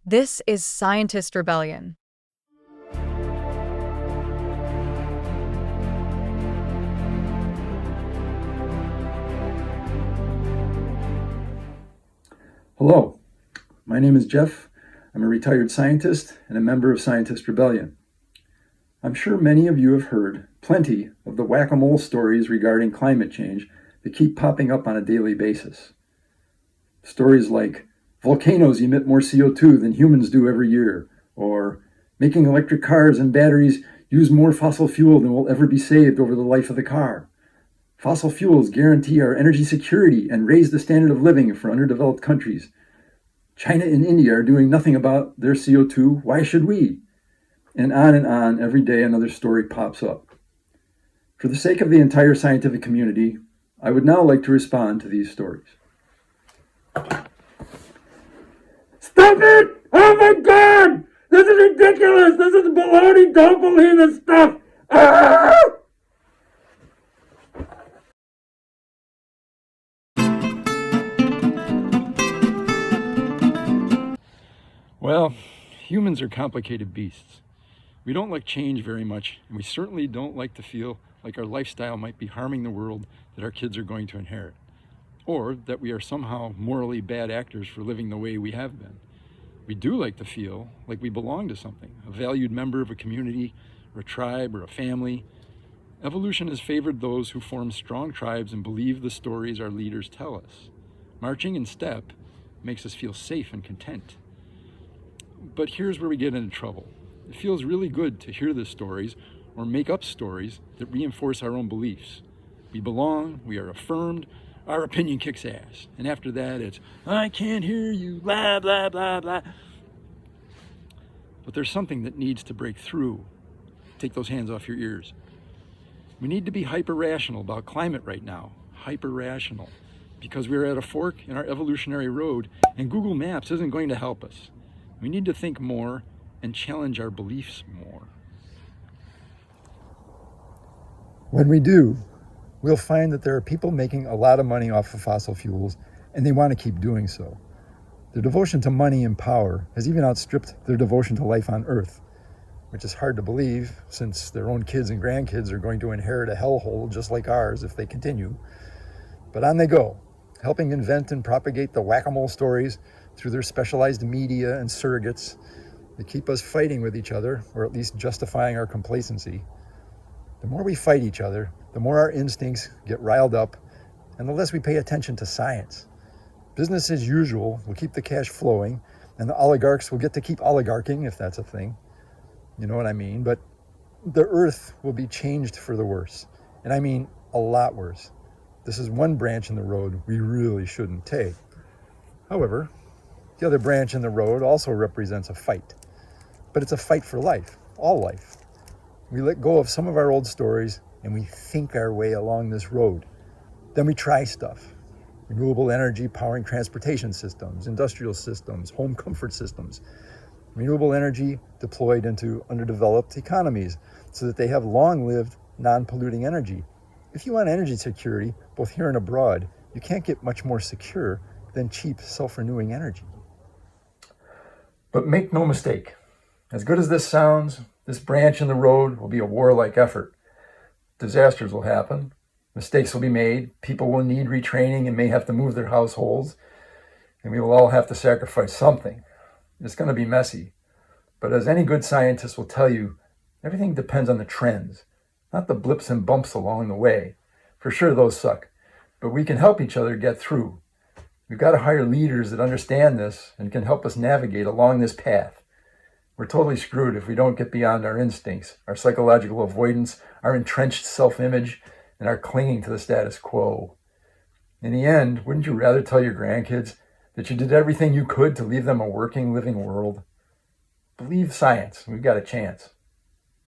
This is Scientist Rebellion. Hello, my name is Jeff. I'm a retired scientist and a member of Scientist Rebellion. I'm sure many of you have heard plenty of the whack-a-mole stories regarding climate change that keep popping up on a daily basis. Stories like volcanoes emit more CO2 than humans do every year, or making electric cars and batteries use more fossil fuel than will ever be saved over the life of the car. Fossil fuels guarantee our energy security and raise the standard of living for underdeveloped countries. China and India are doing nothing about their CO2. Why should we? And on every day another story pops up. For the sake of the entire scientific community, I would now like to respond to these stories. Stop it! Oh my God! This is ridiculous! This is baloney! Don't believe this stuff! Ah! Well, humans are complicated beasts. We don't like change very much, and we certainly don't like to feel like our lifestyle might be harming the world that our kids are going to inherit, or that we are somehow morally bad actors for living the way we have been. We do like to feel like we belong to something, a valued member of a community, or a tribe, or a family. Evolution has favored those who form strong tribes and believe the stories our leaders tell us. Marching in step makes us feel safe and content. But here's where we get into trouble. It feels really good to hear the stories or make up stories that reinforce our own beliefs. We belong, we are affirmed, our opinion kicks ass. And after that, it's, I can't hear you, blah, blah, blah, blah. But there's something that needs to break through. Take those hands off your ears. We need to be hyper-rational about climate right now. Hyper-rational. Because we're at a fork in our evolutionary road, and Google Maps isn't going to help us. We need to think more and challenge our beliefs more. When we do, we'll find that there are people making a lot of money off of fossil fuels, and they want to keep doing so. Their devotion to money and power has even outstripped their devotion to life on Earth, which is hard to believe since their own kids and grandkids are going to inherit a hellhole just like ours if they continue. But on they go, helping invent and propagate the whack-a-mole stories through their specialized media and surrogates that keep us fighting with each other, or at least justifying our complacency. The more we fight each other, the more our instincts get riled up, and the less we pay attention to science. Business as usual will keep the cash flowing, and the oligarchs will get to keep oligarching, if that's a thing. You know what I mean? But the earth will be changed for the worse, and I mean a lot worse. This is one branch in the road we really shouldn't take. However, the other branch in the road also represents a fight. But it's a fight for life, all life. We let go of some of our old stories and we think our way along this road. Then we try stuff. Renewable energy powering transportation systems, industrial systems, home comfort systems. Renewable energy deployed into underdeveloped economies so that they have long-lived, non-polluting energy. If you want energy security, both here and abroad, you can't get much more secure than cheap, self-renewing energy. But make no mistake, as good as this sounds, this branch in the road will be a warlike effort. Disasters will happen, mistakes will be made, people will need retraining and may have to move their households, and we will all have to sacrifice something. It's going to be messy, but as any good scientist will tell you, everything depends on the trends, not the blips and bumps along the way. For sure those suck, but we can help each other get through. We've got to hire leaders that understand this and can help us navigate along this path. We're totally screwed if we don't get beyond our instincts, our psychological avoidance, our entrenched self-image, and our clinging to the status quo. In the end, wouldn't you rather tell your grandkids that you did everything you could to leave them a working, living world? Believe science. We've got a chance.